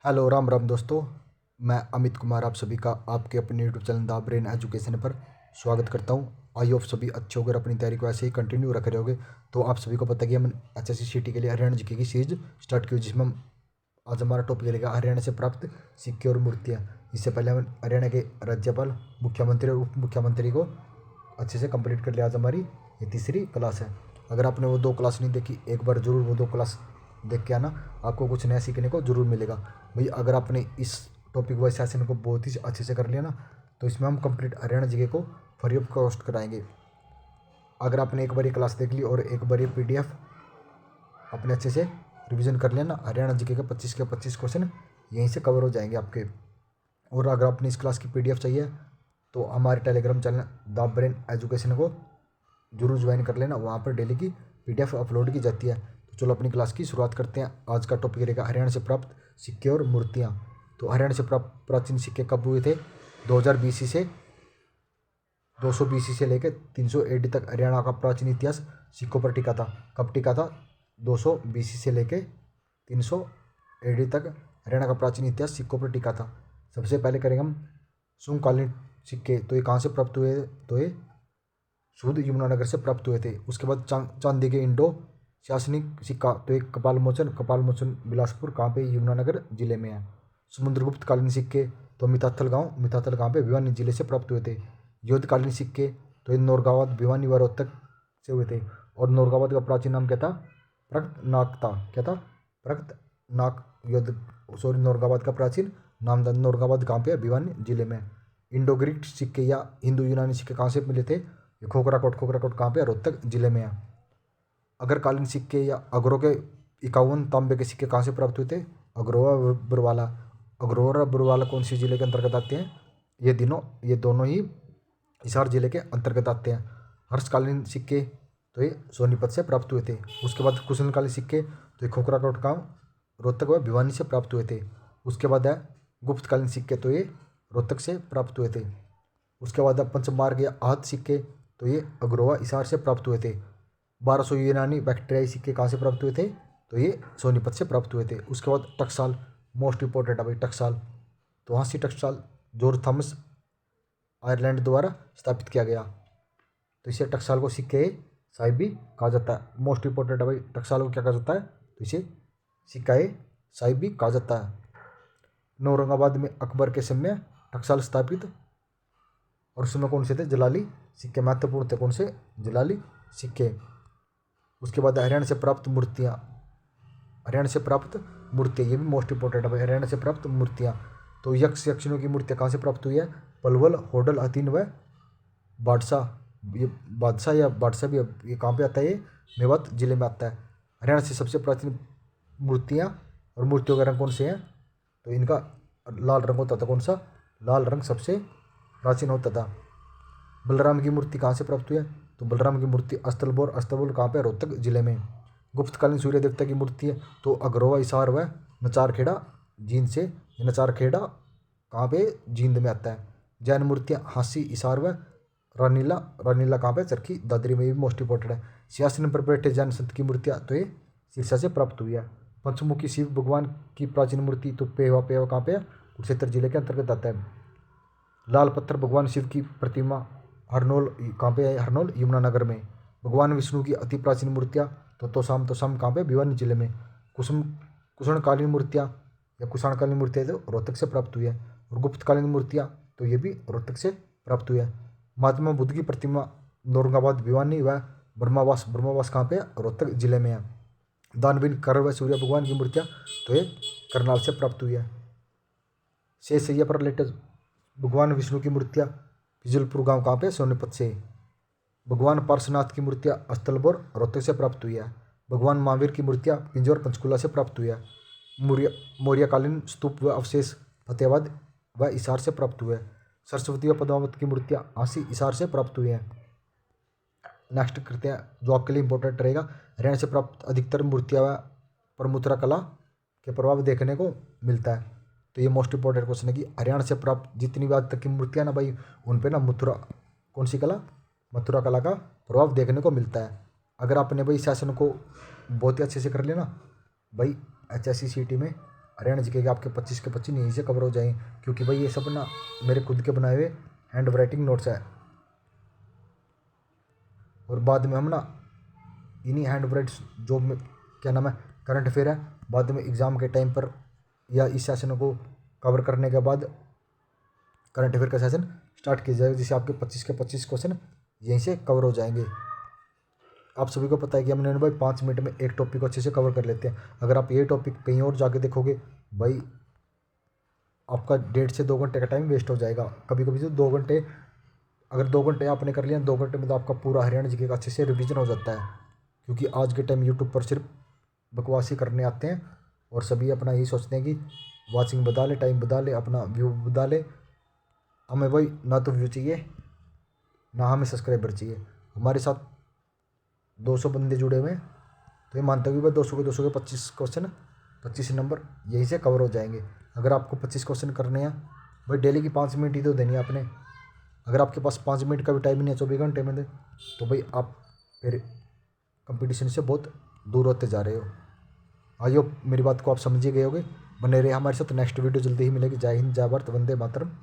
Hello Ram Ram दोस्तों। मैं अमित कुमार आप सभी का आपके अपने YouTube channel the brain education पर स्वागत करता हूं। आई होप सभी अच्छे होकर अपनी तैयारी को ऐसे ही कंटिन्यू रख रहे होगे। तो आप सभी को पता है कि हम एचएससी सीटी के लिए हरियाणा जीके की सीरीज स्टार्ट की, जिसमें हम आज हमारा टॉपिक रहेगा हरियाणा से प्राप्त सिक्के और मूर्तियाँ। इससे पहले हम हरियाणा के राज्यपाल, मुख्यमंत्री और उप मुख्यमंत्री को अच्छे से कंप्लीट कर लिया। आज हमारी ये तीसरी क्लास है। अगर आपने वो दो क्लास नहीं देखी, एक बार ज़रूर वो दो क्लास देख के आना, आपको कुछ नया सीखने को ज़रूर मिलेगा। भाई अगर आपने इस टॉपिक वाइज सेशन को बहुत ही अच्छे से कर लिया ना, तो इसमें हम कंप्लीट हरियाणा जीके को फ्री ऑफ कॉस्ट कराएंगे। अगर आपने एक बार ये क्लास देख ली और एक बार ये पीडीएफ अपने अच्छे से रिवीजन कर लिया ना, हरियाणा जीके के 25 के 25 क्वेश्चन यहीं से कवर हो जाएंगे आपके। और अगर आपने इस क्लास की पीडीएफ चाहिए तो हमारे Telegram channel the brain education को जरूर ज्वाइन कर लेना, वहाँ पर डेली की पीडीएफ अपलोड की जाती है। तो चलो अपनी क्लास की शुरुआत करते हैं। आज का टॉपिक रहेगा हरियाणा से प्राप्त सिक्के और मूर्तियाँ। तो हरियाणा से प्राप्त प्राचीन सिक्के कब हुए थे? 2000 बीसी से 200 बीसी से लेकर 300 एडी तक हरियाणा का प्राचीन इतिहास सिक्कों पर टिका था। कब टिका था? 200 बीसी से लेकर 300 एडी तक हरियाणा का प्राचीन इतिहास सिक्कों पर टिका था। सबसे पहले करेंगे हम शुंगकालीन सिक्के। तो ये कहाँ से प्राप्त हुए? तो ये शुद्ध यमुनानगर से प्राप्त हुए थे। उसके बाद चांदी के इंडो शासनिक सिक्का। तो एक कपाल मोचन बिलासपुर, कहाँ पे? यमुनानगर जिले में है। समुद्रगुप्त कालीन सिक्के। तो मिताथल गाँव पे भिवानी जिले से प्राप्त हुए थे। युद्धकालीन सिक्के। तो ये नौरगांवाद, भिवानी व रोहतक से हुए थे। और नौरगांवाद का प्राचीन नाम क्या था? प्रगतनाक था। क्या था? प्रगतनाक युद्ध। सॉरी, नौरगांवाद का प्राचीन नाम था। नौरगांवाद कहाँ पे है? भिवानी जिले में। इंडो ग्रीक सिक्के या हिंदू यूनानी सिक्के कहाँ से मिले थे? ये खोखराकोट कहाँ पे? रोहतक जिले में है। अगर कालीन सिक्के या अगरों के 51 तांबे के सिक्के कहाँ से प्राप्त हुए थे? अग्रोरा बुरवाला कौन सी जिले के अंतर्गत आते हैं? ये दोनों ही हिसार जिले के अंतर्गत आते हैं। हर्षकालीन सिक्के। तो ये सोनीपत से प्राप्त हुए थे। उसके बाद कुशलकालीन सिक्के। तो ये खोखराकोट गाँव, रोहतक व भिवानी से प्राप्त हुए थे। उसके बाद है गुप्तकालीन सिक्के। तो ये रोहतक से प्राप्त हुए थे। उसके बाद है पंचमार्ग या आहत सिक्के। तो ये अग्रोवा हिसार से प्राप्त हुए थे। 1200 यूनानी बैक्टीरियाई सिक्के कहाँ से प्राप्त हुए थे? तो ये सोनीपत से प्राप्त हुए थे। उसके बाद टकसाल, मोस्ट इंपॉर्टेंट है भाई टकसाल। तो वहाँ से टकसाल जॉर्ज थॉमस आयरलैंड द्वारा स्थापित किया गया। तो इसे टकसाल को सिक्के साहिब भी कहा जाता है। मोस्ट इंपॉर्टेंट है भाई, टकसाल को क्या कहा जाता है? तो इसे सिक्का साहिब भी कहा जाता है। औरंगाबाद में अकबर के समय टकसाल स्थापित, और उसमें कौन से थे? जलाली सिक्के महत्वपूर्ण थे। कौन से? जलाली सिक्के। उसके बाद हरियाणा से प्राप्त मूर्तियाँ। हरियाणा से प्राप्त मूर्तियाँ, ये भी मोस्ट इंपॉर्टेंट है भाई, हरियाणा से प्राप्त मूर्तियाँ। तो यक्ष यक्षिणों की मूर्तियाँ कहाँ से प्राप्त हुई है? पलवल, होडल, हथीन व बादशाह। ये बादशाह या बादशाह भी ये कहाँ पे आता है? ये मेवात जिले में आता है। हरियाणा से सबसे प्राचीन मूर्तियाँ और मूर्तियों का रंग कौन से हैं? तो इनका लाल रंग होता था। कौन सा? लाल रंग सबसे प्राचीन होता था। बलराम की मूर्ति कहाँ से प्राप्त हुई है? तो बलराम की मूर्ति अस्तबल कहाँ पे? रोहतक जिले में। गुप्तकालीन सूर्य देवता की मूर्ति है। तो अग्रोवा हिसार व नचारखेड़ा जींद से। नचारखेड़ा कहाँ पे? जींद में आता है। जैन मूर्तियाँ हांसी हिसार व रानीला कहाँ पे? चरखी दादरी में, भी मोस्ट इंपॉर्टेंट है। सिंहासन पर बैठे जैन संत की मूर्तियाँ। तो ये सिरसा से प्राप्त हुई है। पंचमुखी शिव भगवान की प्राचीन मूर्ति। तो पेवा कहाँ पे है? कुरुक्षेत्र जिले के अंतर्गत आता है। लाल पत्थर भगवान शिव की प्रतिमा हरनौल कहाँ पे है? हरनौल यमुनानगर में। भगवान विष्णु की अति प्राचीन मूर्तियाँ। तो तोसाम कहाँ पे? भिवानी जिले में। कुषणकालीन मूर्तियाँ या कुषाणकालीन मूर्तियाँ तो रोहतक से प्राप्त हुई है। और गुप्तकालीन मूर्तियाँ तो ये भी रोहतक से प्राप्त हुई है। महात्मा बुद्ध की प्रतिमा औरंगाबाद, भिवानी व ब्रह्मावास कहाँ पे? रोहतक जिले में है। दानवीर कर व सूर्य भगवान की मूर्तियाँ तो ये करनाल से प्राप्त हुई है। शेषैया पर लेटे भगवान विष्णु की मूर्तियाँ फिजलपुर गांव कहाँ पे? सोनीपत से। भगवान पार्श्वनाथ की मूर्तियाँ अस्तलबोर, रोहतक से प्राप्त हुई है। भगवान महावीर की मूर्तियाँ पिंजौर, पंचकुला से प्राप्त हुई है। मौर्यकालीन स्तूप व अवशेष फतेहाबाद व हिसार से प्राप्त हुए। सरस्वती व पद्मावत की मूर्तियाँ हांसी, हिसार से प्राप्त हुई हैं। नेक्स्ट करते हैं जो आपके लिए इंपॉर्टेंट रहेगा, हरियाणा से प्राप्त अधिकतर मूर्तियाँ व प्रमुद्रा कला के प्रभाव देखने को मिलता है। तो ये मोस्ट इंपॉर्टेंट क्वेश्चन है कि हरियाणा से प्राप्त जितनी भी आज तक की मूर्तियाँ ना भाई, उन पे ना कौन सी कला? मथुरा कला का प्रभाव देखने को मिलता है। अगर आपने भाई सेशन को बहुत ही अच्छे से कर लिया ना भाई, एचएससी सीटी में हरियाणा जीके के आपके 25 के 25 यहीं से कवर हो जाएंगे, क्योंकि भाई ये सब ना मेरे खुद के बनाए हुए हैंड राइटिंग नोट्स है। और बाद में हम ना इन्हीं हैंड राइट्स जो क्या नाम है करंट अफेयर है, बाद में एग्ज़ाम के टाइम पर या इस सेशन को कवर करने के बाद करंट अफेयर का सेशन स्टार्ट किया जाएगा, जिससे आपके 25 के 25 क्वेश्चन यहीं से कवर हो जाएंगे। आप सभी को पता है कि हमने भाई 5 मिनट में एक टॉपिक को अच्छे से कवर कर लेते हैं। अगर आप ये टॉपिक कहीं और जाके देखोगे भाई, आपका 1.5 से 2 घंटे का टाइम वेस्ट हो जाएगा। कभी कभी तो 2 घंटे, अगर 2 घंटे आपने कर लिया 2 घंटे में तो आपका पूरा हरियाणा जीके का अच्छे से रिवीजन हो जाता है। क्योंकि आज के टाइम यूट्यूब पर सिर्फ बकवासी करने आते हैं और सभी अपना यही सोचते हैं कि वॉचिंग बढ़ा ले, टाइम बढ़ा ले, अपना व्यू बढ़ा ले। हमें भाई ना तो व्यू चाहिए ना हमें सब्सक्राइबर चाहिए। हमारे साथ 200 बंदे जुड़े हुए हैं, तो ये मानते हो कि भाई 200 के 25 क्वेश्चन 25 नंबर यहीं से कवर हो जाएंगे। अगर आपको 25 क्वेश्चन करने हैं भाई, डेली की 5 मिनट ही तो देनी है आपने। अगर आपके पास 5 मिनट का भी टाइम नहीं है 24 घंटे में तो भाई आप फिर कंपटीशन से बहुत दूर होते जा रहे हो। आई होप मेरी बात को आप समझ ही गए होगे। बने रहे हमारे साथ, नेक्स्ट वीडियो जल्दी ही मिलेगी। जय हिंद, जय भारत, वंदे मातरम।